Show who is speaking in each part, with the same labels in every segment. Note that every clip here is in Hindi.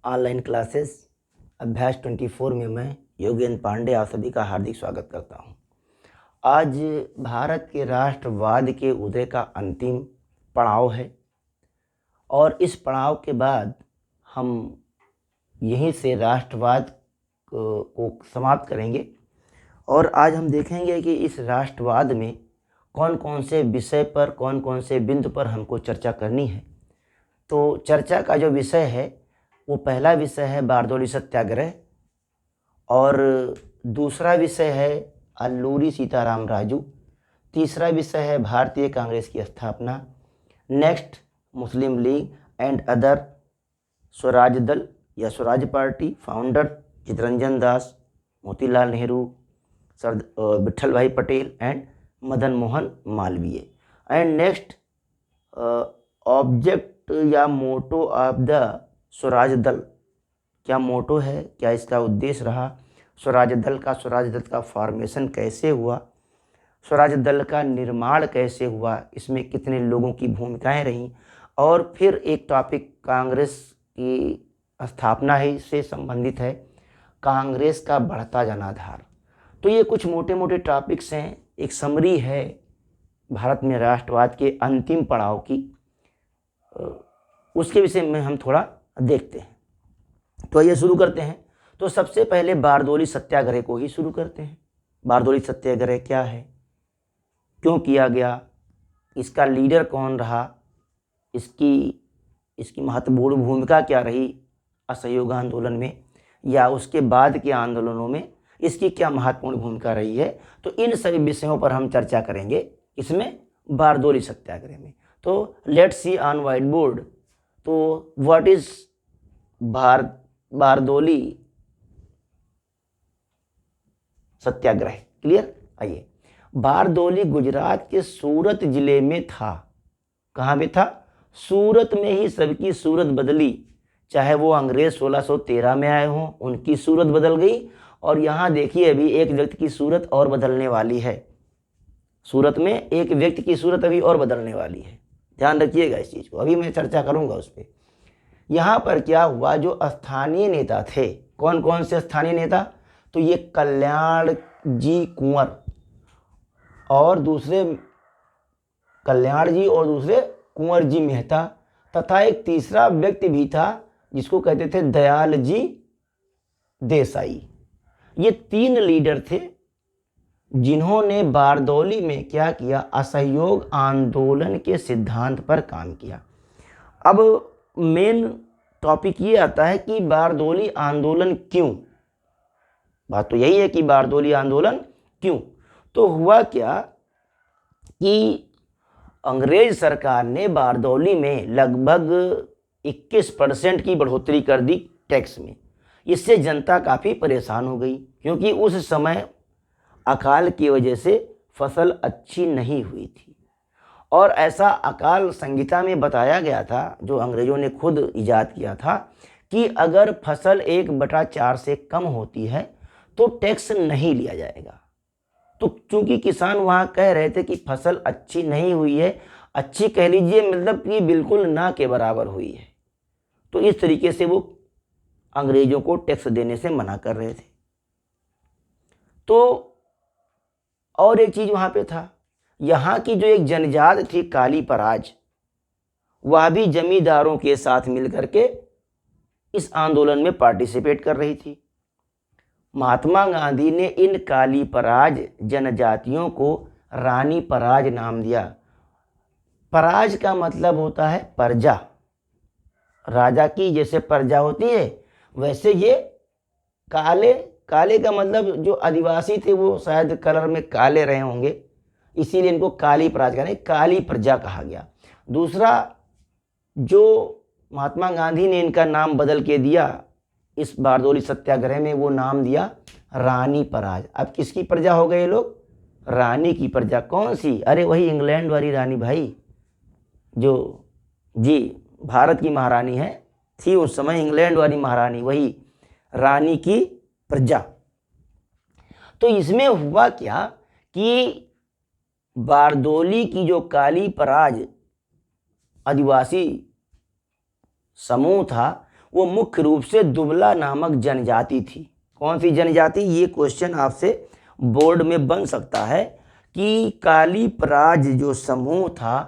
Speaker 1: ऑनलाइन क्लासेस अभ्यास 24 में मैं योगेंद्र पांडे आप सभी का हार्दिक स्वागत करता हूं। आज भारत के राष्ट्रवाद के उदय का अंतिम पड़ाव है और इस पड़ाव के बाद हम यहीं से राष्ट्रवाद को समाप्त करेंगे और आज हम देखेंगे कि इस राष्ट्रवाद में कौन कौन से विषय पर, कौन कौन से बिंदु पर हमको चर्चा करनी है। तो चर्चा का जो विषय है वो पहला विषय है बारदौली सत्याग्रह और दूसरा विषय है अल्लूरी सीताराम राजू, तीसरा विषय है भारतीय कांग्रेस की स्थापना, next Muslim league and other, Swaraj दल या स्वराज पार्टी, फाउंडर चितरंजन दास, मोतीलाल नेहरू, विट्ठल भाई Patel and Madan Mohan Malviya, and next object या मोटो ऑफ द स्वराज दल। क्या मोटो है, क्या इसका उद्देश्य रहा, स्वराज दल का फॉर्मेशन कैसे हुआ, स्वराज दल का निर्माण कैसे हुआ, इसमें कितने लोगों की भूमिकाएं रहीं, और फिर एक टॉपिक कांग्रेस की स्थापना है, इससे संबंधित है कांग्रेस का बढ़ता जनाधार। तो ये कुछ मोटे मोटे टॉपिक्स हैं, एक समरी है भारत में राष्ट्रवाद के अंतिम पड़ाव की, उसके विषय में हम थोड़ा देखते हैं। तो ये शुरू करते हैं। तो सबसे पहले बारदौली सत्याग्रह को ही शुरू करते हैं। बारदौली सत्याग्रह क्या है, क्यों किया गया, इसका लीडर कौन रहा, इसकी महत्वपूर्ण भूमिका क्या रही असहयोग आंदोलन में या उसके बाद के आंदोलनों में इसकी क्या महत्वपूर्ण भूमिका रही है। तो इन सभी विषयों पर हम चर्चा करेंगे इसमें बारदौली सत्याग्रह में। तो let's see on white board. तो what is Bardoli Satyagraha, clear. आइए, बारदौली गुजरात के सूरत जिले में था। कहाँ पे था? सूरत में ही सबकी सूरत बदली। चाहे वो अंग्रेज 1613 में आए हों, उनकी सूरत बदल गई, और यहाँ देखिए अभी एक व्यक्ति की सूरत और बदलने वाली है। सूरत में एक व्यक्ति की सूरत अभी और बदलने वाली है, ध्यान रखिएगा इस चीज़ को, अभी मैं चर्चा करूँगा उस पर। यहाँ पर क्या हुआ, जो स्थानीय नेता थे, कौन कौन से स्थानीय नेता, तो ये कल्याण जी कुंवर और दूसरे कल्याण जी और दूसरे कुंवर जी मेहता, तथा एक तीसरा व्यक्ति भी था जिसको कहते थे दयाल जी देसाई। ये तीन लीडर थे जिन्होंने बारदौली में क्या किया, असहयोग आंदोलन के सिद्धांत पर काम किया। अब मेन टॉपिक ये आता है कि बारदौली आंदोलन क्यों, बात तो यही है कि बारदौली आंदोलन क्यों। तो हुआ क्या कि अंग्रेज सरकार ने बारदौली में लगभग 21% की बढ़ोतरी कर दी टैक्स में। इससे जनता काफ़ी परेशान हो गई, क्योंकि उस समय अकाल की वजह से फसल अच्छी नहीं हुई थी, और ऐसा अकाल संहिता में बताया गया था, जो अंग्रेजों ने खुद इजाद किया था, कि अगर फसल 1/4 से कम होती है तो टैक्स नहीं लिया जाएगा। तो चूंकि किसान वहाँ कह रहे थे कि फसल अच्छी नहीं हुई है, अच्छी कह लीजिए मतलब कि बिल्कुल ना के बराबर हुई है, तो इस तरीके से वो अंग्रेजों को टैक्स देने से मना कर रहे थे। तो और एक चीज़ वहाँ पे था, यहाँ की जो एक जनजात थी काली पराज, वह भी जमींदारों के साथ मिलकर के इस आंदोलन में पार्टिसिपेट कर रही थी। महात्मा गांधी ने इन काली पराज जनजातियों को रानी पराज नाम दिया। पराज का मतलब होता है प्रजा, राजा की जैसे प्रजा होती है वैसे ये काले, काले का मतलब जो आदिवासी थे वो शायद कलर में काले रहे होंगे, इसीलिए इनको काली पराज का नहीं काली प्रजा कहा गया। दूसरा, जो महात्मा गांधी ने इनका नाम बदल के दिया इस बारदौली सत्याग्रह में, वो नाम दिया रानी पराज। अब किसकी प्रजा हो गए लोग? रानी की प्रजा। कौन सी? अरे वही इंग्लैंड वाली रानी भाई, जो जी भारत की महारानी है, थी उस समय इंग्लैंड वाली महारानी, वही रानी की प्रजा। तो इसमें हुआ क्या कि बारदौली की जो काली पराज आदिवासी समूह था, वो मुख्य रूप से दुबला नामक जनजाति थी। कौन सी जनजाति? ये क्वेश्चन आपसे बोर्ड में बन सकता है कि कालीपराज जो समूह था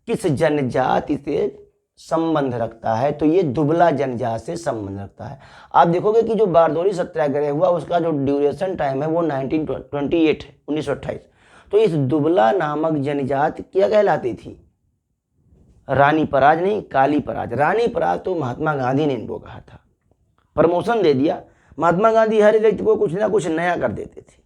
Speaker 1: किस जनजाति से संबंध रखता है, तो ये दुबला जनजाति से संबंध रखता है। आप देखोगे कि जो बारदौली सत्याग्रह हुआ उसका जो ड्यूरेशन टाइम है वो 1928 है, 1928। तो इस दुबला नामक जनजाति क्या कहलाती थी? रानी पराज नहीं, काली पराज। रानी पराज तो महात्मा गांधी ने इनको कहा था, प्रमोशन दे दिया। महात्मा गांधी हर व्यक्ति को कुछ ना कुछ नया कर देते थे।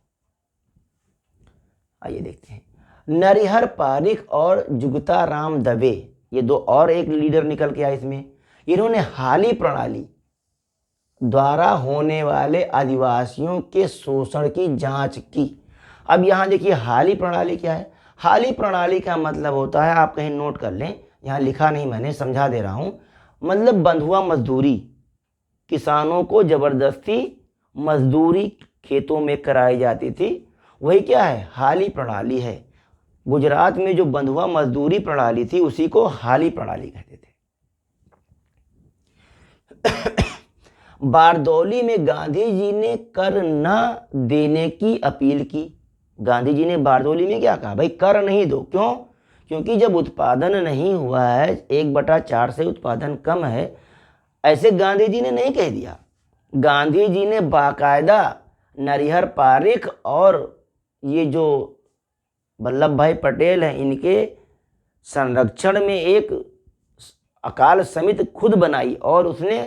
Speaker 1: आइए देखते हैं, नरिहर पारिख और जुगता राम दवे, ये दो और एक लीडर निकल के आए इसमें। इन्होंने हाली प्रणाली द्वारा होने वाले आदिवासियों के शोषण की जांच की। अब यहाँ देखिए हाली प्रणाली क्या है? हाली प्रणाली का मतलब होता है, आप कहीं नोट कर लें, यहाँ लिखा नहीं मैंने, समझा दे रहा हूँ। मतलब बंधुआ मजदूरी, किसानों को जबरदस्ती मजदूरी खेतों में कराई जाती थी, वही क्या है? हाली प्रणाली है। गुजरात में जो बंधुआ मजदूरी प्रणाली थी उसी को हाली प्रणाली कहते थे। बारदौली में गांधी जी ने कर न देने की अपील की। गांधी जी ने बारदौली में क्या कहा? भाई कर नहीं दो। क्यों? क्योंकि जब उत्पादन नहीं हुआ है, 1/4 से उत्पादन कम है, ऐसे गांधी जी ने नहीं कह दिया। गांधी जी ने बाकायदा नरिहर पारिख और ये जो वल्लभ भाई पटेल हैं इनके संरक्षण में एक अकाल समिति खुद बनाई और उसने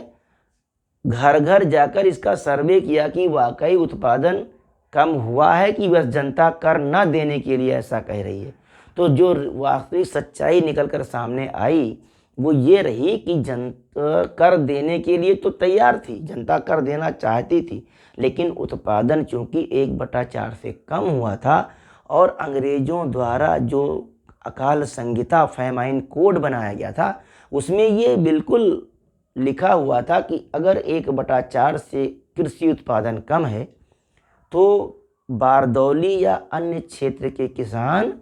Speaker 1: घर घर जाकर इसका सर्वे किया कि वाकई उत्पादन कम हुआ है कि बस जनता कर न देने के लिए ऐसा कह रही है। तो जो वास्तविक सच्चाई निकल कर सामने आई वो ये रही कि जनता कर देने के लिए तो तैयार थी, जनता कर देना चाहती थी, लेकिन उत्पादन चूंकि 1/4 से कम हुआ था और अंग्रेज़ों द्वारा जो अकाल संहिता फैमाइन कोड बनाया गया था उसमें ये बिल्कुल लिखा हुआ था कि अगर 1/4 से कृषि उत्पादन कम है तो बारदौली या अन्य क्षेत्र के किसान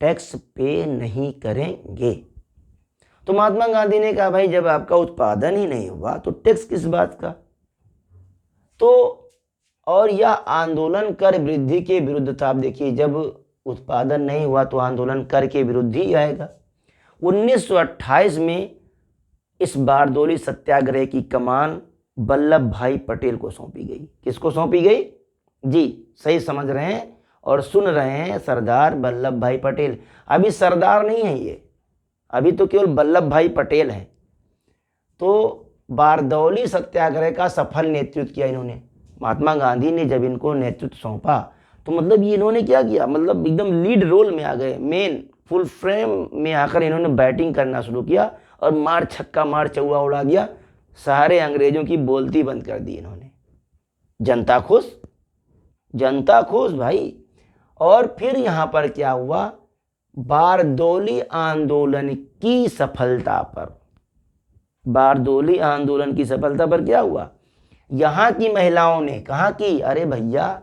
Speaker 1: टैक्स पे नहीं करेंगे। तो महात्मा गांधी ने कहा भाई जब आपका उत्पादन ही नहीं हुआ तो टैक्स किस बात का? तो और यह आंदोलन कर वृद्धि के विरुद्ध था। आप देखिए जब उत्पादन नहीं हुआ तो आंदोलन कर के विरुद्ध ही आएगा। 1928 में इस बारदौली सत्याग्रह की कमान वल्लभ भाई पटेल को सौंपी गई। किसको सौंपी गई? जी सही समझ रहे हैं और सुन रहे हैं, सरदार वल्लभ भाई पटेल। अभी सरदार नहीं है ये, अभी तो केवल वल्लभ भाई पटेल हैं। तो बारदौली सत्याग्रह का सफल नेतृत्व किया इन्होंने। महात्मा गांधी ने जब इनको नेतृत्व सौंपा तो मतलब ये इन्होंने क्या किया, मतलब एकदम लीड रोल में आ गए, मेन फुल फ्रेम में आकर इन्होंने बैटिंग करना शुरू किया और मार छक्का मार चौका उड़ा दिया। सारे अंग्रेजों की बोलती बंद कर दी इन्होंने। जनता खुश, जनता खुश भाई। और फिर यहाँ पर क्या हुआ, बारदौली आंदोलन की सफलता पर, बारदौली आंदोलन की सफलता पर क्या हुआ, यहाँ की महिलाओं ने कहा कि अरे भैया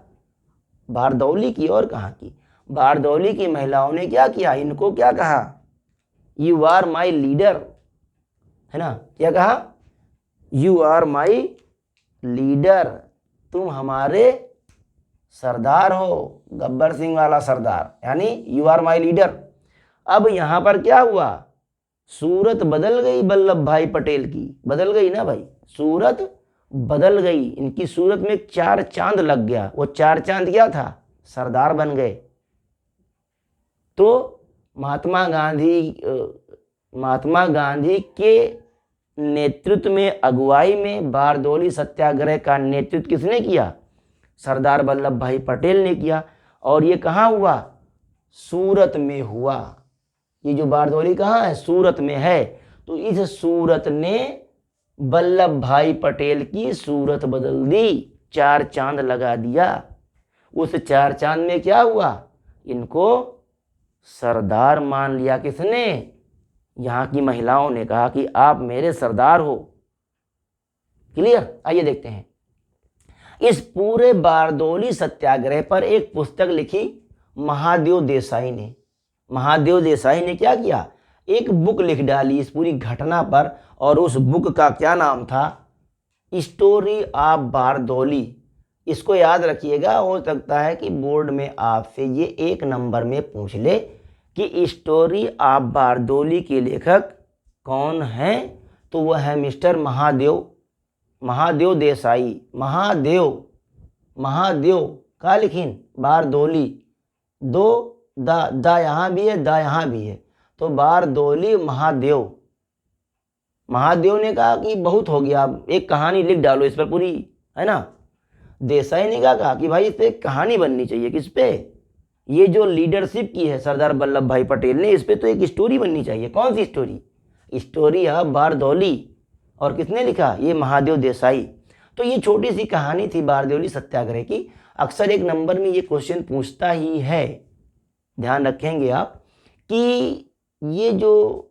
Speaker 1: बारदौली की और कहाँ की, बारदौली की महिलाओं ने क्या किया, इनको क्या कहा, यू आर माई लीडर, है ना, क्या कहा, यू आर माई लीडर, तुम हमारे सरदार हो, गब्बर सिंह वाला सरदार, यानी यू आर माई लीडर। अब यहाँ पर क्या हुआ, सूरत बदल गई वल्लभ भाई पटेल की, बदल गई ना भाई, सूरत बदल गई, इनकी सूरत में 4 चांद लग गया। वो 4 चांद क्या था, सरदार बन गए। तो महात्मा गांधी के नेतृत्व में, अगुवाई में बारदौली सत्याग्रह का नेतृत्व किसने किया, सरदार वल्लभ भाई पटेल ने किया। और ये कहाँ हुआ, सूरत में हुआ। ये जो बारदौली कहाँ है, सूरत में है। तो इस सूरत ने वल्लभ भाई पटेल की सूरत बदल दी, 4 चांद लगा दिया। उस 4 चांद में क्या हुआ, इनको सरदार मान लिया। किसने, यहाँ की महिलाओं ने कहा कि आप मेरे सरदार हो। क्लियर। आइए देखते हैं, इस पूरे बारदौली सत्याग्रह पर एक पुस्तक लिखी महादेव देसाई ने। महादेव देसाई ने क्या किया, एक बुक लिख डाली इस पूरी घटना पर, और उस बुक का क्या नाम था, स्टोरी ऑफ बारदौली, इसको याद रखिएगा। हो सकता है कि बोर्ड में आपसे ये 1 नंबर में पूछ ले कि स्टोरी ऑफ बारदौली के लेखक कौन हैं, तो वह है मिस्टर महादेव देसाई। महादेव का लिखिन बारदौली, दो दा यहाँ भी है, दा यहाँ भी है, तो बारदौली महादेव ने कहा कि बहुत हो गया, एक कहानी लिख डालो इस पर पूरी, है ना। देसाई ने कहा कि भाई इस पर एक कहानी बननी चाहिए। किस पे? ये जो लीडरशिप की है सरदार वल्लभ भाई पटेल ने, इस पे तो एक स्टोरी बननी चाहिए। कौन सी स्टोरी? Story of Bardoli. और किसने लिखा? ये महादेव देसाई। तो ये छोटी सी कहानी थी बारदौली सत्याग्रह की। अक्सर 1 नंबर में ये क्वेश्चन पूछता ही है। ध्यान रखेंगे आप कि ये जो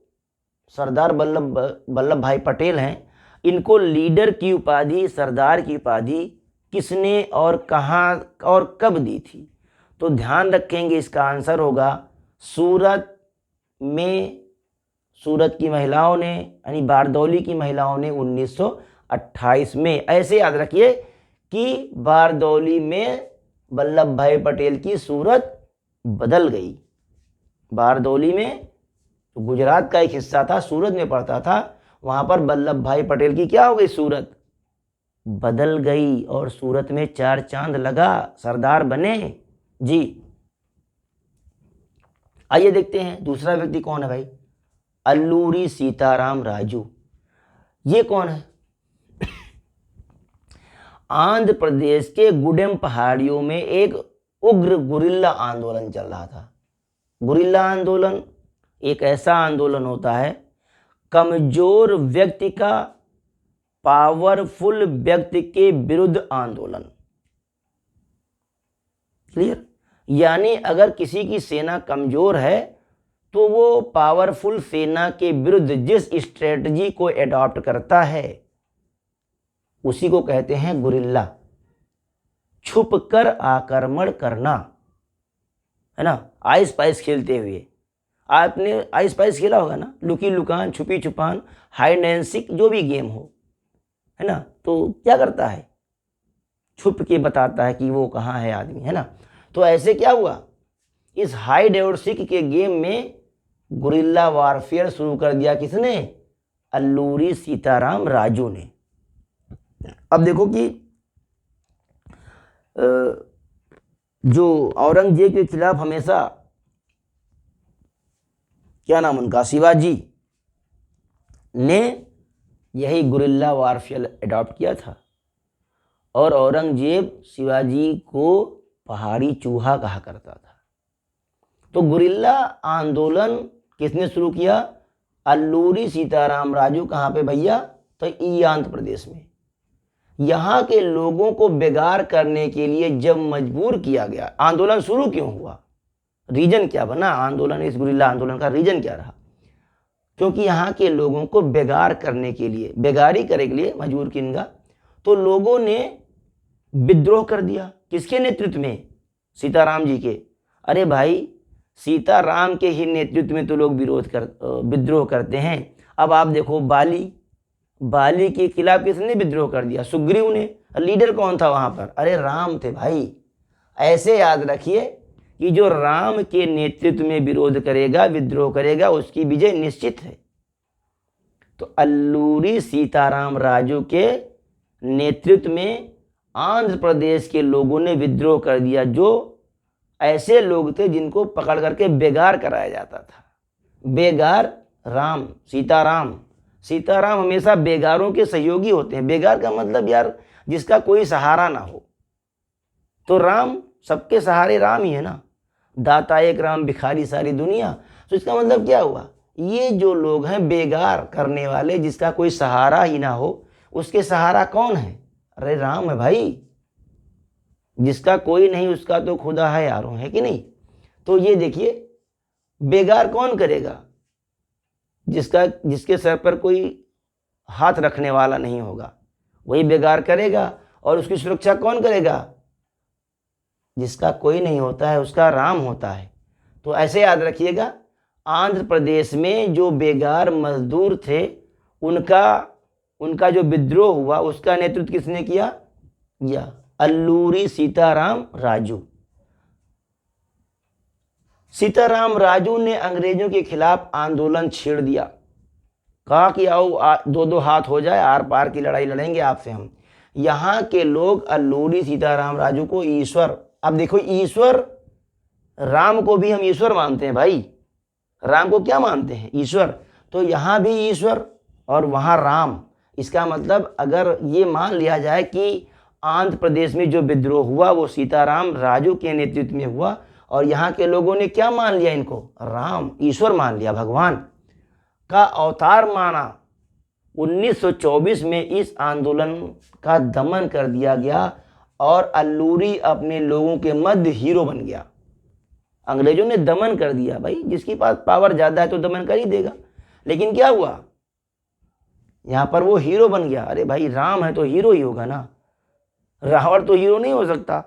Speaker 1: सरदार वल्लभ भाई पटेल हैं, इनको लीडर की उपाधि, सरदार की उपाधि किसने और कहाँ और कब दी थी? तो ध्यान रखेंगे, इसका आंसर होगा सूरत की महिलाओं ने, यानी बारदौली की महिलाओं ने 1928 में। ऐसे याद रखिए कि बारदौली में वल्लभ भाई पटेल की सूरत बदल गई। बारदौली में गुजरात का एक हिस्सा था, सूरत में पड़ता था, वहां पर वल्लभ भाई पटेल की क्या हो गई? सूरत बदल गई और सूरत में 4 चांद लगा, सरदार बने जी। आइए देखते हैं दूसरा व्यक्ति कौन है भाई। अल्लूरी सीताराम राजू। ये कौन है? आंध्र प्रदेश के गुडेम पहाड़ियों में एक उग्र गुरिल्ला आंदोलन चल रहा था। गुरिल्ला आंदोलन एक ऐसा आंदोलन होता है, कमजोर व्यक्ति का पावरफुल व्यक्ति के विरुद्ध आंदोलन। क्लियर? यानी अगर किसी की सेना कमजोर है तो वो पावरफुल सेना के विरुद्ध जिस स्ट्रेटजी को एडॉप्ट करता है उसी को कहते हैं गुरिल्ला। छुप कर आक्रमण करना, है ना। आइस पाइस खेलते हुए, आपने आइस पाइस खेला होगा ना, लुकी लुकान, छुपी छुपान, हाइड एंड सीक, जो भी गेम हो, है ना। तो क्या करता है? छुप के बताता है कि वो कहाँ है आदमी, है ना। तो ऐसे क्या हुआ, इस हाइड और सीक के गेम में गुरिल्ला वारफेयर शुरू कर दिया। किसने? अल्लूरी सीताराम राजू ने। अब देखो कि जो औरंगजेब के खिलाफ हमेशा, क्या नाम उनका, शिवाजी ने यही गुरिल्ला वारफेयर अडॉप्ट किया था। और औरंगजेब शिवाजी को पहाड़ी चूहा कहा करता था। तो गुरिल्ला आंदोलन किसने शुरू किया? अल्लूरी सीताराम राजू। कहाँ पे भैया? तो ई आंध्र प्रदेश में। यहाँ के लोगों को बेगार करने के लिए जब मजबूर किया गया, आंदोलन शुरू क्यों हुआ, रीजन क्या बना आंदोलन, इस गुरिल्ला आंदोलन का रीजन क्या रहा? क्योंकि यहाँ के लोगों को बेगार करने के लिए, बेगारी करने के लिए मजबूर किया। तो लोगों ने विद्रोह कर दिया। किसके नेतृत्व में? सीताराम जी के। अरे भाई, सीताराम के ही नेतृत्व में तो लोग विद्रोह करते हैं। अब आप देखो, बाली के खिलाफ किसने विद्रोह कर दिया? सुग्रीव ने। लीडर कौन था वहां पर? अरे राम थे भाई। ऐसे याद रखिए कि जो राम के नेतृत्व में विरोध करेगा, विद्रोह करेगा, उसकी विजय निश्चित है। तो अल्लूरी सीताराम राजू के नेतृत्व में आंध्र प्रदेश के लोगों ने विद्रोह कर दिया। जो ऐसे लोग थे जिनको पकड़ करके बेगार कराया जाता था। बेगार राम, सीताराम हमेशा बेगारों के सहयोगी होते हैं। बेगार का मतलब यार जिसका कोई सहारा ना हो। तो राम, सबके सहारे राम ही है ना। दाता एक राम, भिखारी सारी दुनिया। तो इसका मतलब क्या हुआ? ये जो लोग हैं बेगार करने वाले, जिसका कोई सहारा ही ना हो, उसके सहारा कौन है? अरे राम है भाई। जिसका कोई नहीं उसका तो खुदा है यारों, है कि नहीं। तो ये देखिए, बेगार कौन करेगा? जिसके सर पर कोई हाथ रखने वाला नहीं होगा, वही बेगार करेगा। और उसकी सुरक्षा कौन करेगा? जिसका कोई नहीं होता है उसका राम होता है। तो ऐसे याद रखिएगा, आंध्र प्रदेश में जो बेगार मजदूर थे उनका जो विद्रोह हुआ उसका नेतृत्व किसने किया? या अल्लूरी सीताराम राजू। सीताराम राजू ने अंग्रेजों के खिलाफ आंदोलन छेड़ दिया, कहा कि आओ दो दो हाथ हो जाए, आर पार की लड़ाई लड़ेंगे आपसे हम। यहाँ के लोग अल्लूरी सीताराम राजू को ईश्वर, अब देखो ईश्वर, राम को भी हम ईश्वर मानते हैं भाई, राम को क्या मानते हैं? ईश्वर। तो यहाँ भी ईश्वर और वहाँ राम। इसका मतलब अगर ये मान लिया जाए कि आंध्र प्रदेश में जो विद्रोह हुआ वो सीताराम राजू के नेतृत्व में हुआ, और यहाँ के लोगों ने क्या मान लिया? इनको राम, ईश्वर मान लिया, भगवान का अवतार माना। 1924 में इस आंदोलन का दमन कर दिया गया और अल्लूरी अपने लोगों के मध्य हीरो बन गया। अंग्रेजों ने दमन कर दिया, भाई जिसके पास पावर ज़्यादा है तो दमन कर ही देगा। लेकिन क्या हुआ? यहाँ पर वो हीरो बन गया। अरे भाई राम है तो हीरो ही होगा ना, रावण तो हीरो नहीं हो सकता,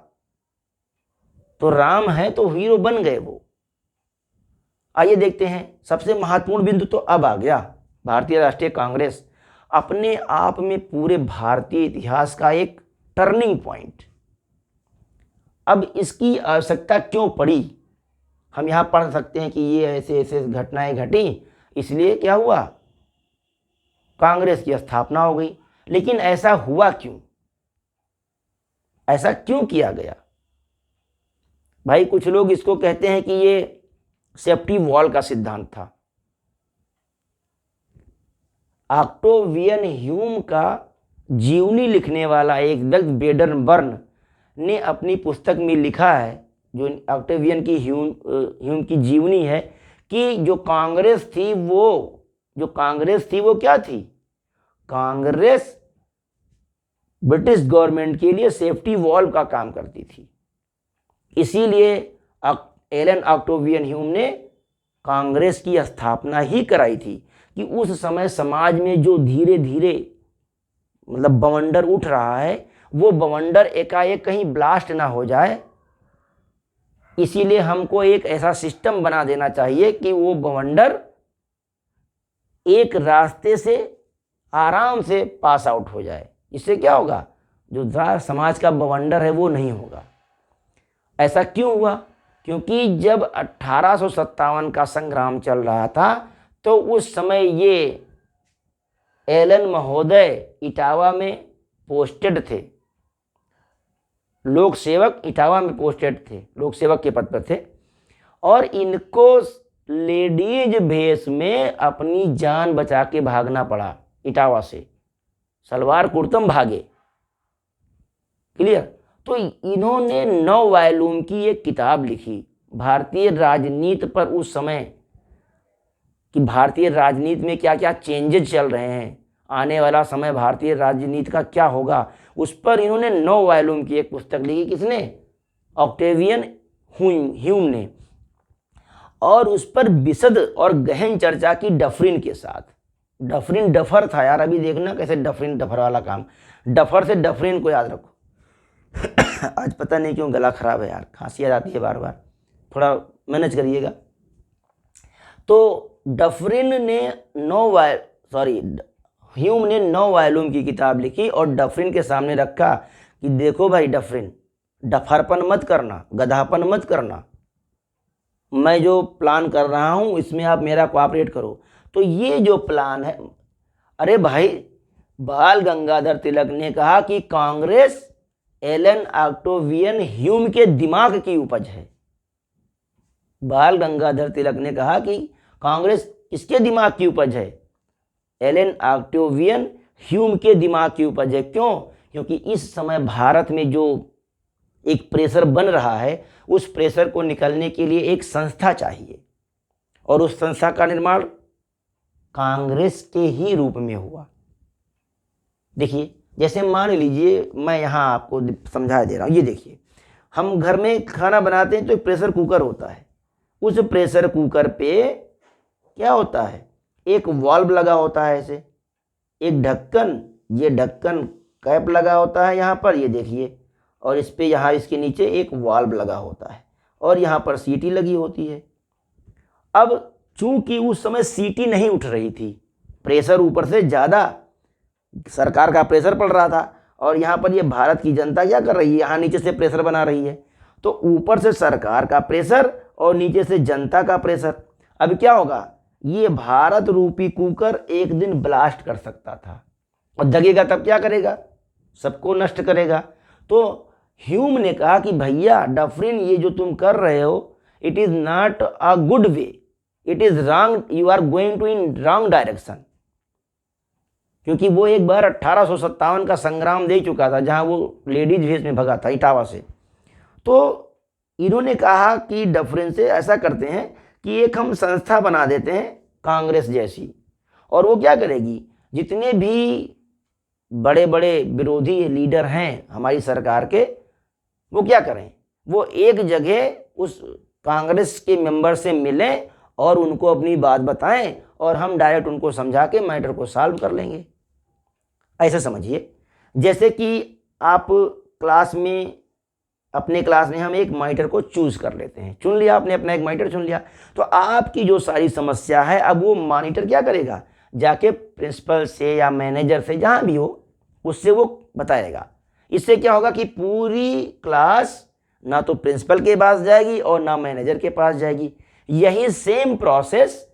Speaker 1: तो राम है तो हीरो बन गए वो। आइए देखते हैं, सबसे महत्वपूर्ण बिंदु तो अब आ गया। भारतीय राष्ट्रीय कांग्रेस अपने आप में पूरे भारतीय इतिहास का एक टर्निंग पॉइंट। अब इसकी आवश्यकता क्यों पड़ी? हम यहाँ पढ़ सकते हैं कि ये ऐसे ऐसे घटनाएं घटी, इसलिए क्या हुआ? कांग्रेस की स्थापना हो गई। लेकिन ऐसा हुआ क्यों? ऐसा क्यों किया गया? भाई कुछ लोग इसको कहते हैं कि ये सेफ्टी वॉल का सिद्धांत था। ऑक्टेवियन ह्यूम का जीवनी लिखने वाला एक व्यक्ति बेडनबर्न ने अपनी पुस्तक में लिखा है, जो ऑक्टेवियन की ह्यूम की जीवनी है, कि जो कांग्रेस थी वो क्या थी? कांग्रेस ब्रिटिश गवर्नमेंट के लिए सेफ्टी वॉल का काम करती थी। इसीलिए एलन ऑक्टेवियन ह्यूम ने कांग्रेस की स्थापना ही कराई थी कि उस समय समाज में जो धीरे धीरे मतलब बवंडर उठ रहा है, वो बवंडर एकाएक कहीं ब्लास्ट ना हो जाए। इसीलिए हमको एक ऐसा सिस्टम बना देना चाहिए कि वो बवंडर एक रास्ते से आराम से पास आउट हो जाए। इससे क्या होगा? जो समाज का बवंडर है वो नहीं होगा। ऐसा क्यों हुआ? क्योंकि जब 1857 का संग्राम चल रहा था तो उस समय ये एलन महोदय इटावा में पोस्टेड थे, लोक सेवक इटावा में पोस्टेड थे, लोक सेवक के पद पर थे, और इनको लेडीज भेष में अपनी जान बचा के भागना पड़ा इटावा से, सलवार कुर्तम भागे। क्लियर? तो इन्होंने 9 वॉल्यूम की एक किताब लिखी भारतीय राजनीति पर, उस समय कि भारतीय राजनीति में क्या क्या चेंजेस चल रहे हैं, आने वाला समय भारतीय राजनीति का क्या होगा, उस पर इन्होंने 9 वॉल्यूम की एक पुस्तक लिखी। किसने? ऑक्टेवियन ह्यूम ने। और उस पर विशद और गहन चर्चा की डफरिन के साथ। डफरिन डफर था यार, अभी देखना कैसे डफरिन डफर वाला काम। डफर से डफरिन को याद रखो। आज पता नहीं क्यों गला खराब है यार, खांसी आ जाती है बार बार, थोड़ा मैनेज करिएगा। तो डफरिन ने ह्यूम ने 9 वॉल्यूम की किताब लिखी और डफरिन के सामने रखा कि देखो भाई डफरिन, डफरपन मत करना, गधापन मत करना, मैं जो प्लान कर रहा हूँ इसमें आप मेरा कोऑपरेट करो। तो ये जो प्लान है, अरे भाई बाल गंगाधर तिलक ने कहा कि कांग्रेस एलन ऑक्टेवियन ह्यूम के दिमाग की उपज है। बाल गंगाधर तिलक ने कहा कि कांग्रेस किसके दिमाग की उपज है? एलन ऑक्टेवियन ह्यूम के दिमाग की उपज है। क्यों? क्योंकि इस समय भारत में जो एक प्रेशर बन रहा है, उस प्रेशर को निकलने के लिए एक संस्था चाहिए, और उस संस्था का निर्माण कांग्रेस के ही रूप में हुआ। देखिए, जैसे मान लीजिए मैं यहाँ आपको समझा दे रहा हूँ, ये देखिए, हम घर में खाना बनाते हैं तो एक प्रेशर कुकर होता है। उस प्रेशर कुकर पे क्या होता है? एक वाल्व लगा होता है, ऐसे एक ढक्कन, ये ढक्कन कैप लगा होता है यहाँ पर, ये देखिए, और इस पे यहाँ इसके नीचे एक वाल्व लगा होता है, और यहाँ पर सीटी लगी होती है। अब चूंकि उस समय सीटी नहीं उठ रही थी, प्रेशर ऊपर से ज़्यादा सरकार का प्रेशर पड़ रहा था और यहाँ पर ये भारत की जनता क्या कर रही है, यहाँ नीचे से प्रेशर बना रही है। तो ऊपर से सरकार का प्रेशर और नीचे से जनता का प्रेशर। अब क्या होगा, ये भारत रूपी कुकर एक दिन ब्लास्ट कर सकता था और दगेगा तब क्या करेगा, सबको नष्ट करेगा। तो ह्यूम ने कहा कि भैया डफरिन, ये जो तुम कर रहे हो, it is not a good way, it is wrong, you are going to in wrong direction. क्योंकि वो एक बार 1857 का संग्राम दे चुका था जहां वो लेडीज वेश में भगा था इटावा से। तो इन्होंने कहा कि डफरिन से ऐसा करते हैं कि एक हम संस्था बना देते हैं कांग्रेस जैसी, और वो क्या करेगी, जितने भी बड़े बड़े विरोधी लीडर हैं हमारी सरकार के, वो क्या करें, वो एक जगह उस कांग्रेस के मेंबर से मिलें और उनको अपनी बात बताएं और हम डायरेक्ट उनको समझा के मैटर को सॉल्व कर लेंगे। ऐसे समझिए जैसे कि आप क्लास में, अपने क्लास में हम एक मॉनिटर को चूज कर लेते हैं, चुन लिया आपने, अपना एक मॉनिटर चुन लिया, तो आपकी जो सारी समस्या है अब वो मॉनिटर क्या करेगा, जाके प्रिंसिपल से या मैनेजर से जहाँ भी हो उससे वो बताएगा। इससे क्या होगा कि पूरी क्लास ना तो प्रिंसिपल के पास जाएगी और ना मैनेजर के पास जाएगी। यही सेम प्रोसेस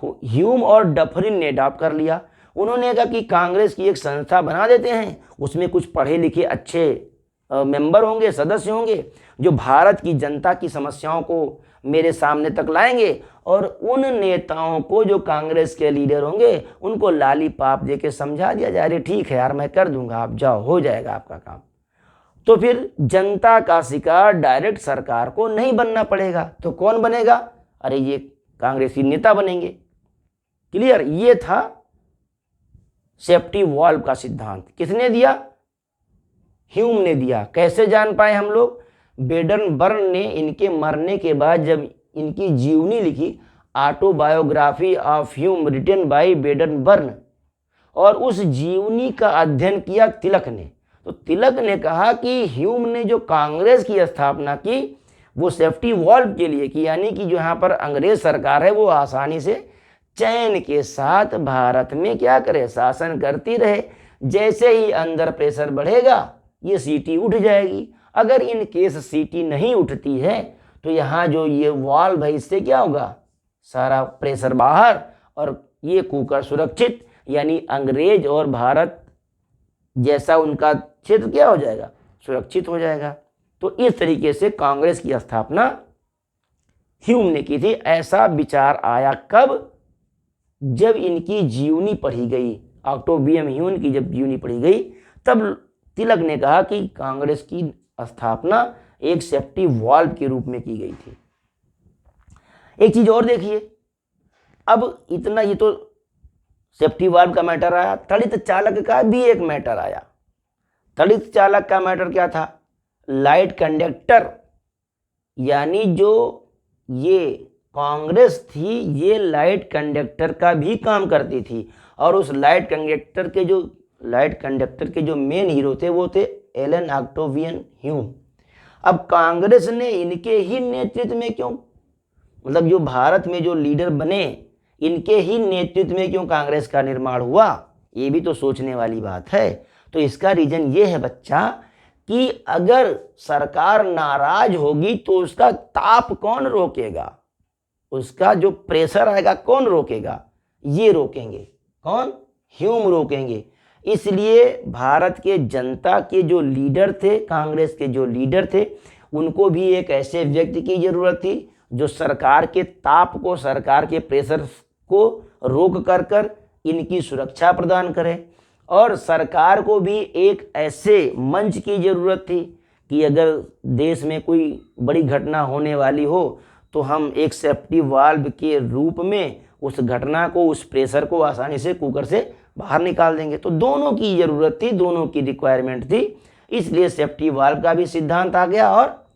Speaker 1: ह्यूम और डफरिन ने अडॉप्ट कर लिया। उन्होंने कहा कि कांग्रेस की एक संस्था बना देते हैं, उसमें कुछ पढ़े लिखे अच्छे मेंबर होंगे, सदस्य होंगे, जो भारत की जनता की समस्याओं को मेरे सामने तक लाएंगे और उन नेताओं को जो कांग्रेस के लीडर होंगे उनको लाली पाप दे के समझा दिया जाए, अरे ठीक है यार मैं कर दूंगा, आप जाओ, हो जाएगा आपका काम। तो फिर जनता का शिकार डायरेक्ट सरकार को नहीं बनना पड़ेगा। तो कौन बनेगा, अरे ये कांग्रेसी नेता बनेंगे। क्लियर, ये था सेफ्टी वॉल्व का सिद्धांत। किसने दिया, ह्यूम ने दिया। कैसे जान पाए हम लोग, बेडनबर्न ने इनके मरने के बाद जब इनकी जीवनी लिखी, autobiography of Hume written by Wedderburn, और उस जीवनी का अध्ययन किया तिलक ने। तो तिलक ने कहा कि ह्यूम ने जो कांग्रेस की स्थापना की वो सेफ्टी वॉल्व के लिए की, यानी कि जो यहाँ पर अंग्रेज सरकार है वो आसानी से चैन के साथ भारत में क्या करे, शासन करती रहे। जैसे ही अंदर प्रेशर बढ़ेगा ये सीटी उठ जाएगी। अगर इन केस सीटी नहीं उठती है तो यहाँ जो ये वॉल्व है इससे क्या होगा, सारा प्रेशर बाहर और ये कुकर सुरक्षित, यानी अंग्रेज और भारत जैसा उनका क्षेत्र क्या हो जाएगा, सुरक्षित हो जाएगा। तो इस तरीके से कांग्रेस की स्थापना ह्यूम ने की थी। ऐसा विचार आया कब, जब इनकी जीवनी पढ़ी गई, ऑक्टेवियन ह्यूम की जब जीवनी पढ़ी गई तब तिलक ने कहा कि कांग्रेस की स्थापना एक सेफ्टी वॉल्व के रूप में की गई थी। एक चीज और देखिए, अब इतना, ये तो सेफ्टी वाल्व का मैटर आया, तड़ित चालक का भी एक मैटर आया। तड़ित चालक का मैटर क्या था, लाइट कंडक्टर, यानी जो ये कांग्रेस थी ये लाइट कंडक्टर का भी काम करती थी, और उस लाइट कंडक्टर के जो मेन हीरो थे वो थे एलन ऑक्टेवियन ह्यूम। अब कांग्रेस ने इनके ही नेतृत्व में क्यों, मतलब जो भारत में जो लीडर बने इनके ही नेतृत्व में क्यों कांग्रेस का निर्माण हुआ, ये भी तो सोचने वाली बात है। तो इसका रीजन ये है बच्चा कि अगर सरकार नाराज होगी तो उसका ताप कौन रोकेगा, उसका जो प्रेशर आएगा कौन रोकेगा, ये रोकेंगे, कौन, ह्यूम रोकेंगे। इसलिए भारत के जनता के जो लीडर थे, कांग्रेस के जो लीडर थे, उनको भी एक ऐसे व्यक्ति की जरूरत थी जो सरकार के ताप को, सरकार के प्रेशर को रोक कर इनकी सुरक्षा प्रदान करे। और सरकार को भी एक ऐसे मंच की जरूरत थी कि अगर देश में कोई बड़ी घटना होने वाली हो तो हम एक सेफ्टी वाल्व के रूप में उस घटना को, उस प्रेशर को आसानी से कुकर से बाहर निकाल देंगे। तो दोनों की जरूरत थी, दोनों की रिक्वायरमेंट थी, इसलिए सेफ्टी वाल्व का भी सिद्धांत आ गया और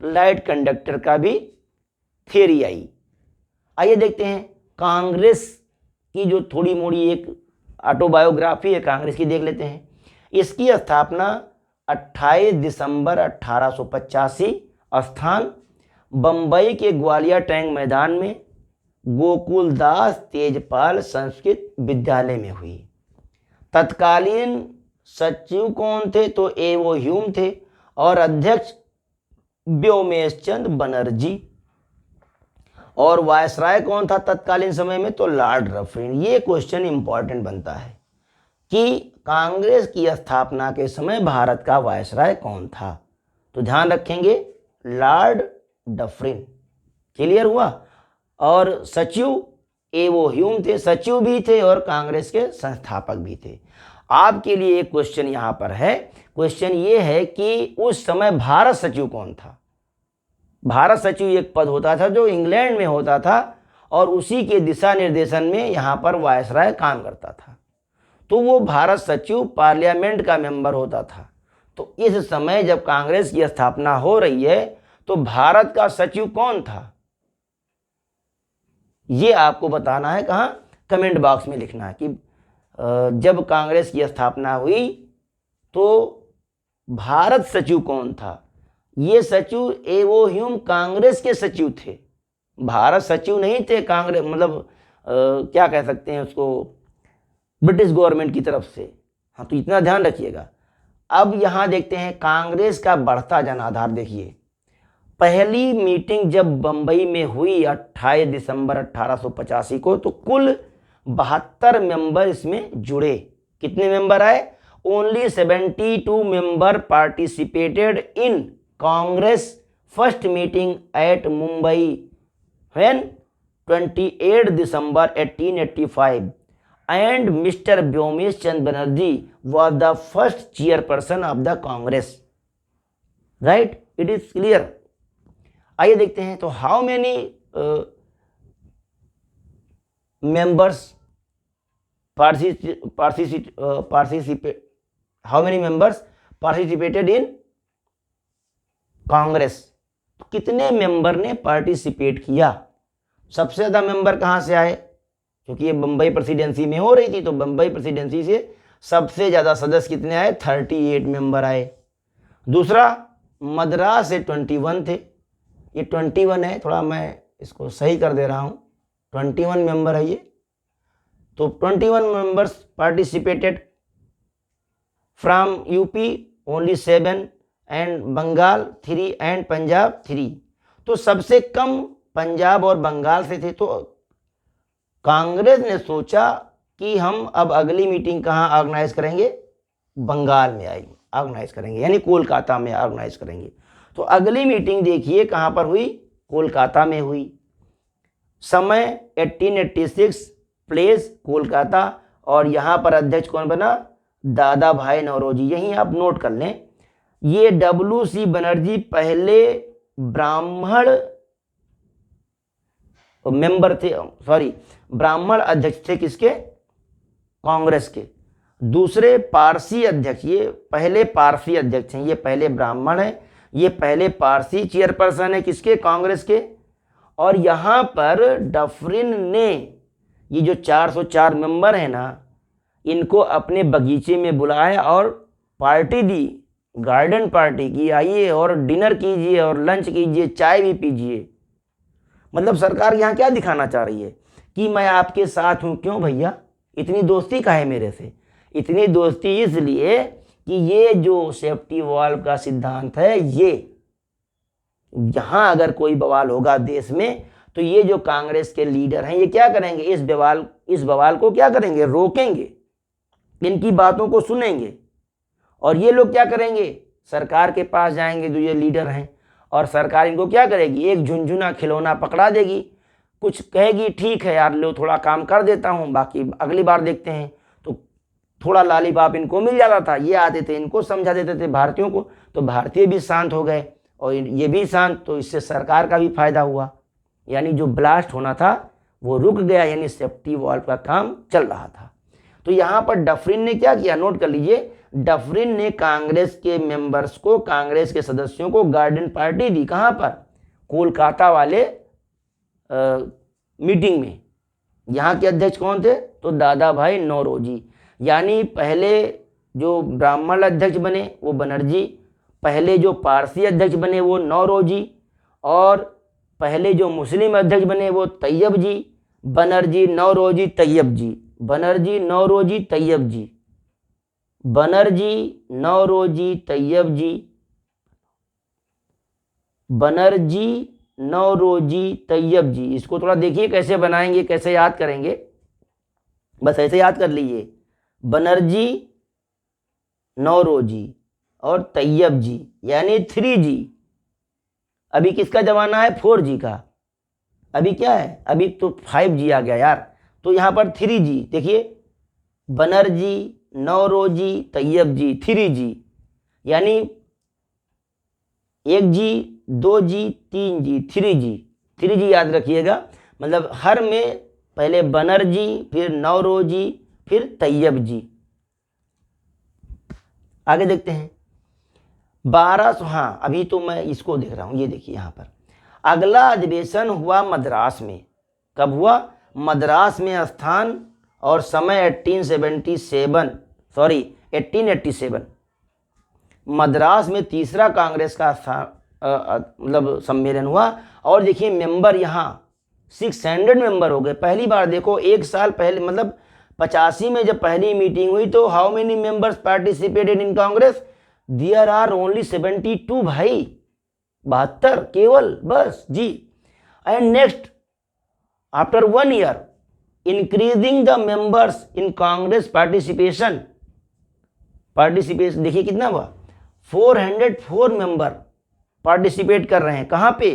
Speaker 1: लाइट कंडक्टर का भी थ्योरी आई। आइए देखते हैं कांग्रेस की जो थोड़ी मोड़ी एक ऑटोबायोग्राफी है कांग्रेस की, देख लेते हैं। इसकी स्थापना 28 दिसंबर 1885, स्थान बंबई के ग्वालियर टैंक मैदान में गोकुलदास तेजपाल संस्कृत विद्यालय में हुई। तत्कालीन सचिव कौन थे? तो एवो ह्यूम थे। और अध्यक्ष व्योमेश चंद्र बनर्जी। और वायसराय कौन था तत्कालीन समय में? तो लॉर्ड डफरिन। ये क्वेश्चन इंपॉर्टेंट बनता है कि कांग्रेस की स्थापना के समय भारत का वायसराय कौन था? तो ध्यान रखेंगे लॉर्ड डफरिन। क्लियर हुआ? और सचिव एवो ह्यूम थे, सचिव भी थे और कांग्रेस के संस्थापक भी थे। आपके लिए एक क्वेश्चन यहां पर है। क्वेश्चन ये है कि उस समय भारत सचिव कौन था? भारत सचिव एक पद होता था जो इंग्लैंड में होता था और उसी के दिशा निर्देशन में यहां पर वायसराय काम करता था। तो वो भारत सचिव पार्लियामेंट का मेंबर होता था। तो इस समय जब कांग्रेस की स्थापना हो रही है तो भारत का सचिव कौन था? ये आपको बताना है। कहाँ? कमेंट बॉक्स में लिखना है कि जब कांग्रेस की स्थापना हुई तो भारत सचिव कौन था? ये सचिव एवो ह्यूम कांग्रेस के सचिव थे, भारत सचिव नहीं थे। कांग्रेस मतलब क्या कह सकते हैं उसको, ब्रिटिश गवर्नमेंट की तरफ से। हाँ, तो इतना ध्यान रखिएगा। अब यहाँ देखते हैं कांग्रेस का बढ़ता जनाधार। देखिए पहली मीटिंग जब बंबई में हुई 28 दिसंबर 1885 को, तो कुल 72 मेंबर इसमें जुड़े। कितने मेंबर आए? Only 72 member participated in Congress first meeting at Mumbai when 28 December 1885 and Mr. Byomesh Chandra Banerjee was the first chairperson of the Congress. Right? It is clear. आइए देखते हैं। तो how many members participated in Congress? कितने मेंबर ने पार्टिसिपेट किया? सबसे ज्यादा मेंबर कहां से आए? क्योंकि ये बंबई प्रेसिडेंसी में हो रही थी, तो बंबई प्रेसिडेंसी से सबसे ज्यादा सदस्य कितने आए? 38 मेंबर आए। दूसरा मद्रास से 21 थे। ये 21 है, थोड़ा मैं इसको सही कर दे रहा हूं। 21 मेंबर है ये। तो 21 members participated. From UP only 7 and Bengal 3 and Punjab 3। तो सबसे कम पंजाब और बंगाल से थे। तो कांग्रेस ने सोचा कि हम अब अगली मीटिंग कहाँ ऑर्गेनाइज करेंगे? बंगाल में आएंगे ऑर्गेनाइज करेंगे, यानी कोलकाता में ऑर्गेनाइज करेंगे। तो अगली मीटिंग देखिए कहाँ पर हुई? कोलकाता में हुई। समय 1886, प्लेस कोलकाता। और यहाँ पर अध्यक्ष कौन बना? दादा भाई नौरोजी। यहीं आप नोट कर लें। ये WC बनर्जी पहले ब्राह्मण मेंबर थे, सॉरी ब्राह्मण अध्यक्ष थे। किसके? कांग्रेस के। दूसरे पारसी अध्यक्ष, ये पहले पारसी अध्यक्ष हैं। ये पहले ब्राह्मण है, ये पहले पारसी चेयरपर्सन है। किसके? कांग्रेस के। और यहाँ पर डफरिन ने ये जो 404 मेंबर है ना, इनको अपने बगीचे में बुलाया और पार्टी दी, गार्डन पार्टी की। आइए और डिनर कीजिए और लंच कीजिए, चाय भी पीजिए। मतलब सरकार यहाँ क्या दिखाना चाह रही है कि मैं आपके साथ हूं। क्यों भैया, इतनी दोस्ती काहे मेरे से? इतनी दोस्ती इसलिए कि ये जो सेफ्टी वॉल्व का सिद्धांत है, ये यहां अगर कोई बवाल होगा देश में, तो ये जो कांग्रेस के लीडर हैं ये क्या करेंगे? इस बवाल को क्या करेंगे? रोकेंगे, इनकी बातों को सुनेंगे। और ये लोग क्या करेंगे? सरकार के पास जाएंगे जो ये लीडर हैं, और सरकार इनको क्या करेगी? एक झुनझुना खिलौना पकड़ा देगी, कुछ कहेगी ठीक है यार लो थोड़ा काम कर देता हूँ, बाकी अगली बार देखते हैं। तो थोड़ा लालीपाप इनको मिल जाता था। ये आते थे, इनको समझा देते थे भारतीयों को, तो भारतीय भी शांत हो गए और ये भी शांत। तो इससे सरकार का भी फायदा हुआ, यानी जो ब्लास्ट होना था वो रुक गया, यानी सेफ्टी वॉल्व का काम चल रहा था। तो यहाँ पर डफरिन ने क्या किया? नोट कर लीजिए। डफरिन ने कांग्रेस के मेंबर्स को, कांग्रेस के सदस्यों को गार्डन पार्टी दी। कहाँ पर? कोलकाता वाले मीटिंग में। यहाँ के अध्यक्ष कौन थे? तो दादा भाई नौरोजी। यानी पहले जो ब्राह्मण अध्यक्ष बने वो बनर्जी, पहले जो पारसी अध्यक्ष बने वो नौरोजी, और पहले जो मुस्लिम अध्यक्ष बने वो तैयब जी। बनर्जी, नौरोजी, तैयब जी। बनर्जी, नौरोजी, तैयब जी। बनर्जी, नौरोजी, तैयब जी, बनर्जी, नौरोजी, तैयब जी। इसको थोड़ा देखिए कैसे बनाएंगे, कैसे याद करेंगे, बस ऐसे याद कर लीजिए। बनर्जी, नौरोजी और तैयब जी, यानी 3G। अभी किसका जमाना है? 4G का। अभी क्या है? अभी तो 5G आ गया यार। तो यहाँ पर 3G देखिए, बनर्जी, नौरोजी, तैयब जी, 3G, यानी 1G, 2G, 3G, 3G। 3G याद रखिएगा, मतलब हर में पहले बनर्जी, फिर नौरोजी, फिर तैयब जी। आगे देखते हैं 1200। हाँ, अभी तो मैं इसको देख रहा हूं, ये देखिए यहाँ पर अगला अधिवेशन हुआ मद्रास में। कब हुआ? मद्रास में। स्थान और समय 1887। मद्रास में तीसरा कांग्रेस का मतलब सम्मेलन हुआ। और देखिए मेंबर यहाँ 600 मेंबर हो गए। पहली बार देखो, एक साल पहले मतलब 85 में जब पहली मीटिंग हुई तो how many members participated in Congress? There are only 72 भाई, 72 केवल, बस जी। And next after 1 year increasing the members in Congress participation देखिए कितना हुआ? 404 मेंबर पार्टिसिपेट कर रहे हैं। कहाँ पे?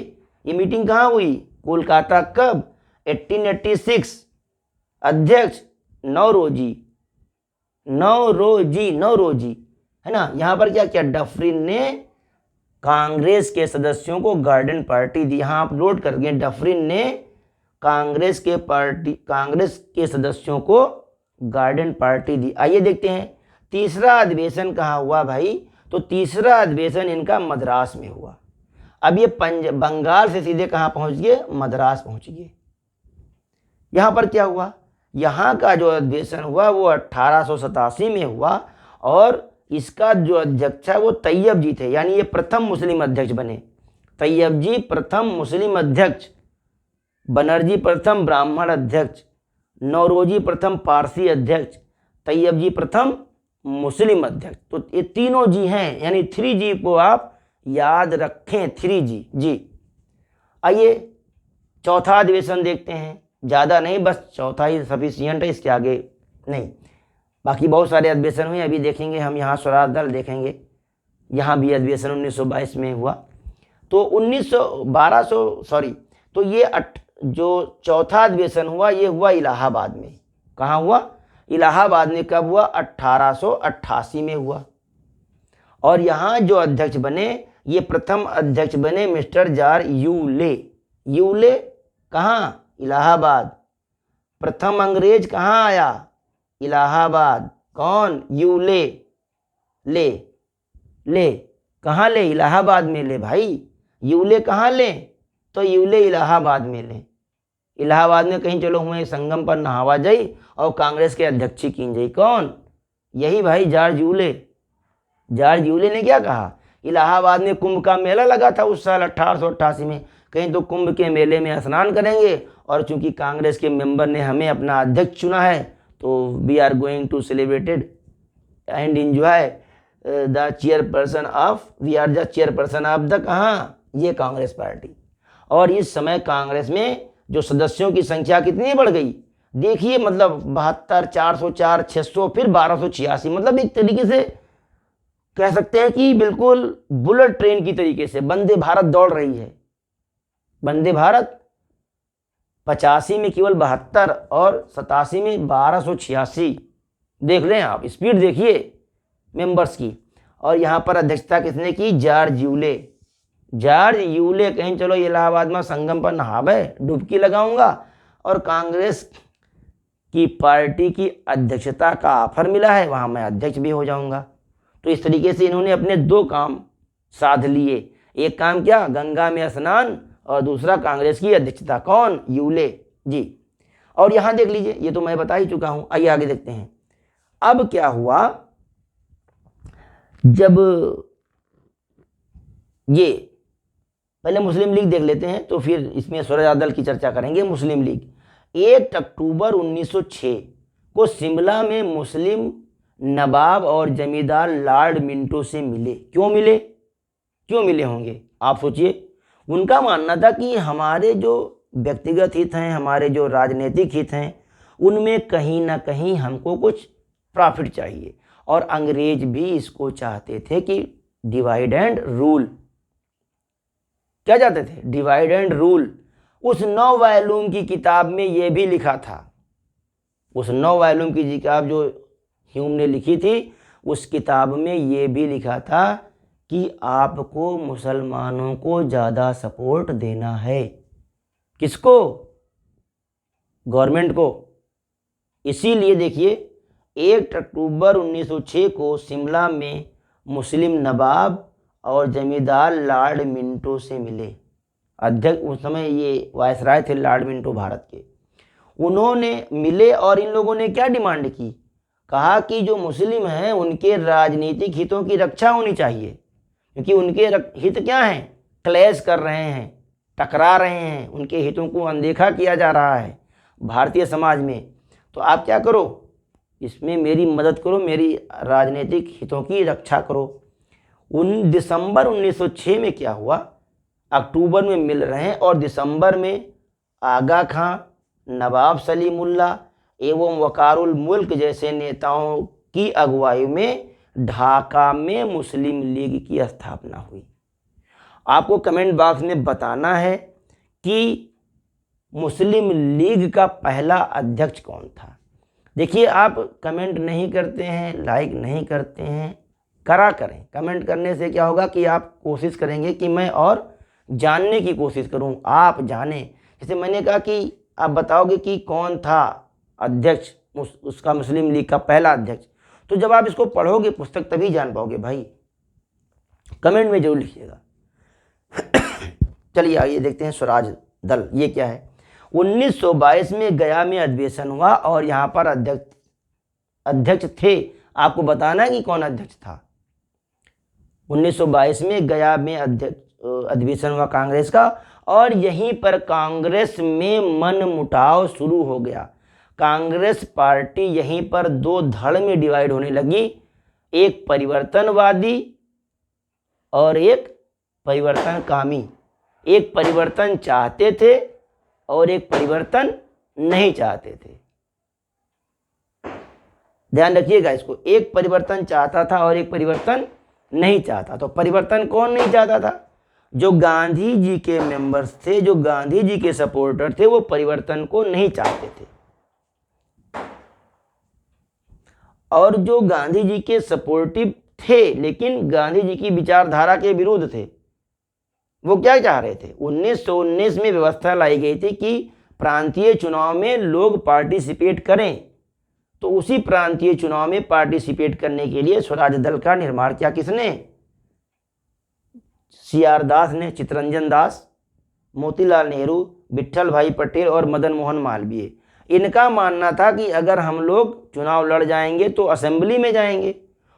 Speaker 1: ये मीटिंग कहाँ हुई? कोलकाता। कब? 1886। अध्यक्ष नौरोजी है ना। यहां पर क्या किया? डफरिन ने कांग्रेस के सदस्यों को गार्डन पार्टी दी। यहां आप नोट कर दिए, डफरिन ने कांग्रेस के सदस्यों को गार्डन पार्टी दी। आइए देखते हैं तीसरा अधिवेशन कहाँ हुआ भाई? तो तीसरा अधिवेशन इनका मद्रास में हुआ। अब ये बंगाल से सीधे कहाँ पहुंच गए? मद्रास पहुंच गए। यहां पर क्या हुआ? यहाँ का जो अधिवेशन हुआ वो 1887 में हुआ और इसका जो अध्यक्ष है वो तैयब जी थे, यानी ये प्रथम मुस्लिम अध्यक्ष बने। तैयब जी प्रथम मुस्लिम अध्यक्ष, बनर्जी प्रथम ब्राह्मण अध्यक्ष, नौरोजी प्रथम पारसी अध्यक्ष, तैयब जी प्रथम मुस्लिम अध्यक्ष। तो ये तीनों जी हैं, यानी 3G को आप याद रखें, 3G जी। आइए चौथा अधिवेशन देखते हैं। ज़्यादा नहीं, बस चौथा ही सफिशियंट है, इसके आगे नहीं। बाकी बहुत सारे अधिवेशन हुए, अभी देखेंगे हम। यहाँ स्वराज दल देखेंगे, यहाँ भी अधिवेशन 1922 में हुआ। तो 1200 तो ये जो चौथा अधिवेशन हुआ ये हुआ इलाहाबाद में। कहाँ हुआ? इलाहाबाद में। कब हुआ? 1888 में हुआ। और यहाँ जो अध्यक्ष बने, ये प्रथम अध्यक्ष बने मिस्टर जॉर्ज यूले। कहाँ? इलाहाबाद। प्रथम अंग्रेज कहाँ आया? इलाहाबाद। कौन? यूले। ले कहाँ ले? इलाहाबाद में ले भाई। यूले कहाँ ले? तो यूले इलाहाबाद में ले। इलाहाबाद में कहीं चलो हुए संगम पर नहावा जाई और कांग्रेस के अध्यक्ष की जाई। कौन? यही भाई जॉर्ज यूले ने क्या कहा? इलाहाबाद में कुंभ का मेला लगा था उस साल 1888 में। कहीं तो कुंभ के मेले में स्नान करेंगे और चूंकि कांग्रेस के मेंबर ने हमें अपना अध्यक्ष चुना है तो we are going to celebrated and enjoy the chairperson of the कहाँ? ये कांग्रेस पार्टी। और इस समय कांग्रेस में जो सदस्यों की संख्या कितनी बढ़ गई देखिए, मतलब 72, 404, 600, फिर 1286। मतलब एक तरीके से कह सकते हैं कि बिल्कुल बुलेट ट्रेन की तरीके से वंदे भारत दौड़ रही है। वंदे भारत 85 में केवल 72 और 87 में 1286। देख लें आप, स्पीड देखिए मेंबर्स की। और यहाँ पर अध्यक्षता किसने की? George Yule. कहीं चलो इलाहाबाद में संगम पर नहावे, डुबकी लगाऊंगा और कांग्रेस की पार्टी की अध्यक्षता का ऑफर मिला है, वहां मैं अध्यक्ष भी हो जाऊंगा। तो इस तरीके से इन्होंने अपने 2 काम साध लिए। एक काम क्या? गंगा में स्नान, और दूसरा कांग्रेस की अध्यक्षता। कौन? यूले जी। और यहां देख लीजिए, ये तो मैं बता ही चुका हूं। आइए आगे देखते हैं। अब क्या हुआ? जब ये पहले मुस्लिम लीग देख लेते हैं तो फिर इसमें स्वराज दल की चर्चा करेंगे। मुस्लिम लीग 1 अक्टूबर 1906 को शिमला में मुस्लिम नवाब और जमींदार लॉर्ड मिंटो से मिले। क्यों मिले? क्यों मिले होंगे आप सोचिए। उनका मानना था कि हमारे जो व्यक्तिगत हित हैं, हमारे जो राजनीतिक हित हैं, उनमें कहीं ना कहीं हमको कुछ प्रॉफिट चाहिए। और अंग्रेज भी इसको चाहते थे कि डिवाइड एंड रूल। क्या चाहते थे? Divide and rule. उस 9 वॉल्यूम की किताब में यह भी लिखा था, उस 9 वॉल्यूम की किताब जो ह्यूम ने लिखी थी, उस किताब में यह भी लिखा था कि आपको मुसलमानों को ज़्यादा सपोर्ट देना है। किसको? गवर्नमेंट को। इसीलिए देखिए 1 अक्टूबर 1906 को शिमला में मुस्लिम नवाब और जमींदार लॉर्ड मिंटो से मिले। अध्यक्ष उस समय ये वायसराय थे लॉर्ड मिंटो भारत के। उन्होंने मिले और इन लोगों ने क्या डिमांड की? कहा कि जो मुस्लिम हैं उनके राजनीतिक हितों की रक्षा होनी चाहिए, क्योंकि उनके हित क्या हैं? क्लैश कर रहे हैं, टकरा रहे हैं, उनके हितों को अनदेखा किया जा रहा है भारतीय समाज में। तो आप क्या करो, इसमें मेरी मदद करो, मेरी राजनीतिक हितों की रक्षा करो। दिसंबर 1906 में क्या हुआ? अक्टूबर में मिल रहे हैं और दिसंबर में आगा खां, नवाब सलीमुल्लाह एवं वकारुल मुल्क जैसे नेताओं की अगुवाई में ढाका में मुस्लिम लीग की स्थापना हुई। आपको कमेंट बॉक्स में बताना है कि मुस्लिम लीग का पहला अध्यक्ष कौन था। देखिए आप कमेंट नहीं करते हैं, लाइक नहीं करते हैं, करा करें। कमेंट करने से क्या होगा कि आप कोशिश करेंगे कि मैं और जानने की कोशिश करूं, आप जाने। जैसे मैंने कहा कि आप बताओगे कि कौन था अध्यक्ष उसका, मुस्लिम लीग का पहला अध्यक्ष, तो जब आप इसको पढ़ोगे पुस्तक तभी जान पाओगे भाई। कमेंट में जरूर लिखिएगा। चलिए आइए देखते हैं स्वराज दल ये क्या है। 1922 में गया में अधिवेशन हुआ और यहाँ पर अध्यक्ष थे। आपको बताना है कि कौन अध्यक्ष था। 1922 में गया में अधिवेशन हुआ कांग्रेस का और यहीं पर कांग्रेस में मनमुटाव शुरू हो गया। कांग्रेस पार्टी यहीं पर 2 धड़ में डिवाइड होने लगी, एक परिवर्तनवादी और एक परिवर्तनकामी। एक परिवर्तन चाहते थे और एक परिवर्तन नहीं चाहते थे। ध्यान रखिएगा इसको, एक परिवर्तन चाहता था और एक परिवर्तन नहीं चाहता। तो परिवर्तन कौन नहीं चाहता था? जो गांधी जी के मेंबर्स थे, जो गांधी जी के सपोर्टर थे, वो परिवर्तन को नहीं चाहते थे। और जो गांधी जी के सपोर्टिव थे लेकिन गांधी जी की विचारधारा के विरुद्ध थे, वो क्या चाह रहे थे? 1919 में व्यवस्था लाई गई थी कि प्रांतीय चुनाव में लोग पार्टिसिपेट करें। तो उसी प्रांतीय चुनाव में पार्टिसिपेट करने के लिए स्वराज दल का निर्माण किया। किसने? CR दास ने, चित्तरंजन दास, मोतीलाल नेहरू, विट्ठल भाई पटेल और मदन मोहन मालवीय। इनका मानना था कि अगर हम लोग चुनाव लड़ जाएंगे तो असेंबली में जाएंगे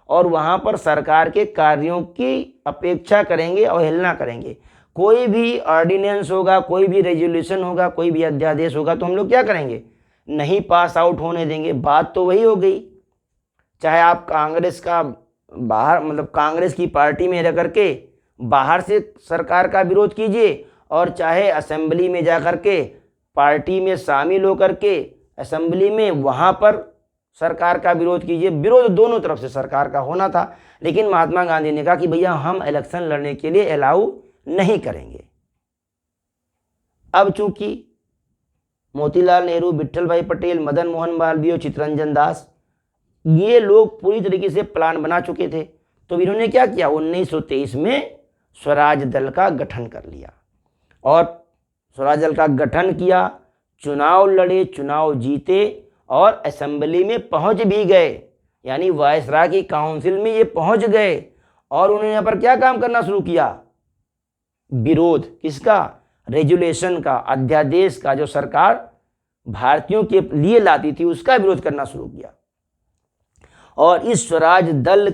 Speaker 1: और वहां पर सरकार के कार्यों की अपेक्षा करेंगे, अवहेलना करेंगे। कोई भी ऑर्डिनेंस होगा, कोई भी रेजोल्यूशन होगा, कोई भी अध्यादेश होगा तो हम लोग क्या करेंगे? नहीं पास आउट होने देंगे। बात तो वही हो गई। चाहे आप कांग्रेस का बाहर, मतलब कांग्रेस की पार्टी में रह करके बाहर से सरकार का विरोध कीजिए और चाहे असेंबली में जा करके पार्टी में शामिल होकर के असेंबली में वहां पर सरकार का विरोध कीजिए। विरोध दोनों तरफ से सरकार का होना था। लेकिन महात्मा गांधी ने कहा कि भैया हम इलेक्शन लड़ने के लिए अलाउ नहीं करेंगे। अब चूंकि मोतीलाल नेहरू, विट्ठल भाई पटेल, मदन मोहन मालवीय और चित्तरंजन दास ये लोग पूरी तरीके से प्लान बना चुके थे, तो इन्होंने क्या किया? 1923 में स्वराज दल का गठन कर लिया और स्वराज दल का गठन किया, चुनाव लड़े, चुनाव जीते और असेंबली में पहुंच भी गए, यानी वायसराय की काउंसिल में ये पहुंच गए। और उन्होंने यहाँ पर क्या काम करना शुरू किया? विरोध किसका? रेजुलेशन का, अध्यादेश का, जो सरकार भारतीयों के लिए लाती थी उसका विरोध करना शुरू किया। और इस स्वराज दल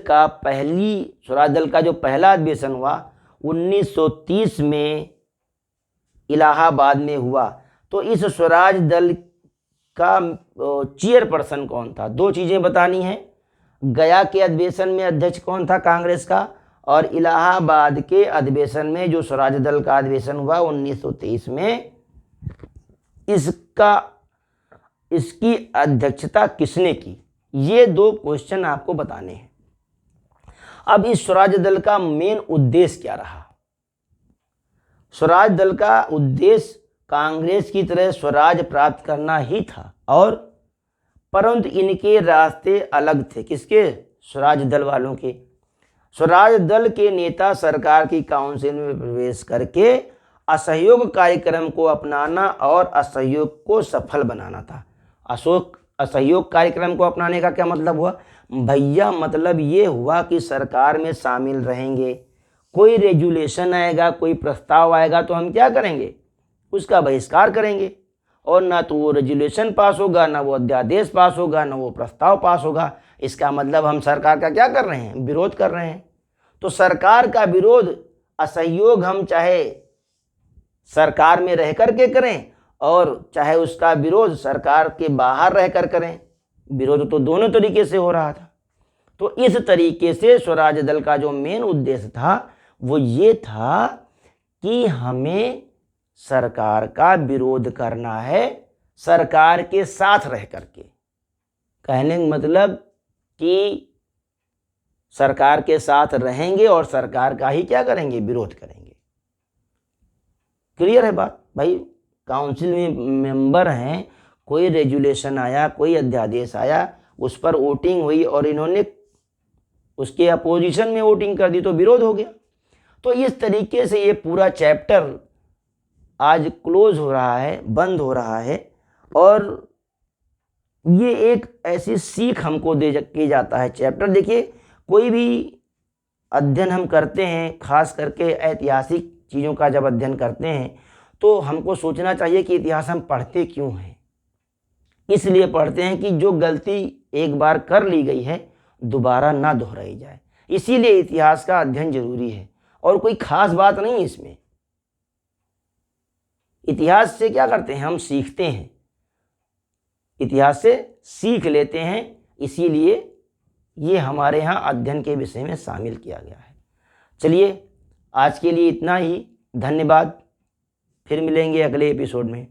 Speaker 1: का जो पहला अधिवेशन हुआ 1930 में इलाहाबाद में हुआ। तो इस स्वराज दल का चेयरपर्सन कौन था? 2 चीजें बतानी हैं गया के अधिवेशन में अध्यक्ष कौन था कांग्रेस का, और इलाहाबाद के अधिवेशन में जो स्वराज दल का अधिवेशन हुआ 1923 में, इसकी अध्यक्षता किसने की। ये 2 क्वेश्चन आपको बताने हैं। अब इस स्वराज दल का मेन उद्देश्य क्या रहा। स्वराज दल का उद्देश्य कांग्रेस की तरह स्वराज प्राप्त करना ही था, और परंतु इनके रास्ते अलग थे। किसके? स्वराज दल वालों के। स्वराज दल के नेता सरकार की काउंसिल में प्रवेश करके असहयोग कार्यक्रम को अपनाना और असहयोग को सफल बनाना था। असहयोग कार्यक्रम को अपनाने का क्या मतलब हुआ भैया? मतलब ये हुआ कि सरकार में शामिल रहेंगे, कोई रेजुलेशन आएगा, कोई प्रस्ताव आएगा तो हम क्या करेंगे? उसका बहिष्कार करेंगे, और ना तो वो रेजुलेशन पास होगा, ना वो अध्यादेश पास होगा, ना वो प्रस्ताव पास होगा। इसका मतलब हम सरकार का क्या कर रहे हैं? विरोध कर रहे हैं। तो सरकार का विरोध, असहयोग हम चाहे सरकार में रह कर के करें और चाहे उसका विरोध सरकार के बाहर रह कर करें, विरोध तो दोनों तरीके से हो रहा था। तो इस तरीके से स्वराज दल का जो मेन उद्देश्य था वो ये था कि हमें सरकार का विरोध करना है, सरकार के साथ रह करके। कहने का मतलब कि सरकार के साथ रहेंगे और सरकार का ही क्या करेंगे? विरोध करेंगे। क्लियर है बात भाई? काउंसिल में मेंबर हैं, कोई रेजुलेशन आया, कोई अध्यादेश आया, उस पर वोटिंग हुई और इन्होंने उसके अपोजिशन में वोटिंग कर दी तो विरोध हो गया। तो इस तरीके से ये पूरा चैप्टर आज क्लोज हो रहा है, बंद हो रहा है, और ये एक ऐसी सीख हमको दे जाता है चैप्टर। देखिए, कोई भी अध्ययन हम करते हैं, खास करके ऐतिहासिक चीज़ों का जब अध्ययन करते हैं तो हमको सोचना चाहिए कि इतिहास हम पढ़ते क्यों हैं। इसलिए पढ़ते हैं कि जो गलती एक बार कर ली गई है दोबारा ना दोहराई जाए। इसीलिए इतिहास का अध्ययन जरूरी है, और कोई खास बात नहीं है इसमें। इतिहास से क्या करते हैं? हम सीखते हैं, इतिहास से सीख लेते हैं। इसीलिए ये हमारे यहाँ अध्ययन के विषय में शामिल किया गया है। चलिए, आज के लिए इतना ही। धन्यवाद। फिर मिलेंगे अगले एपिसोड में।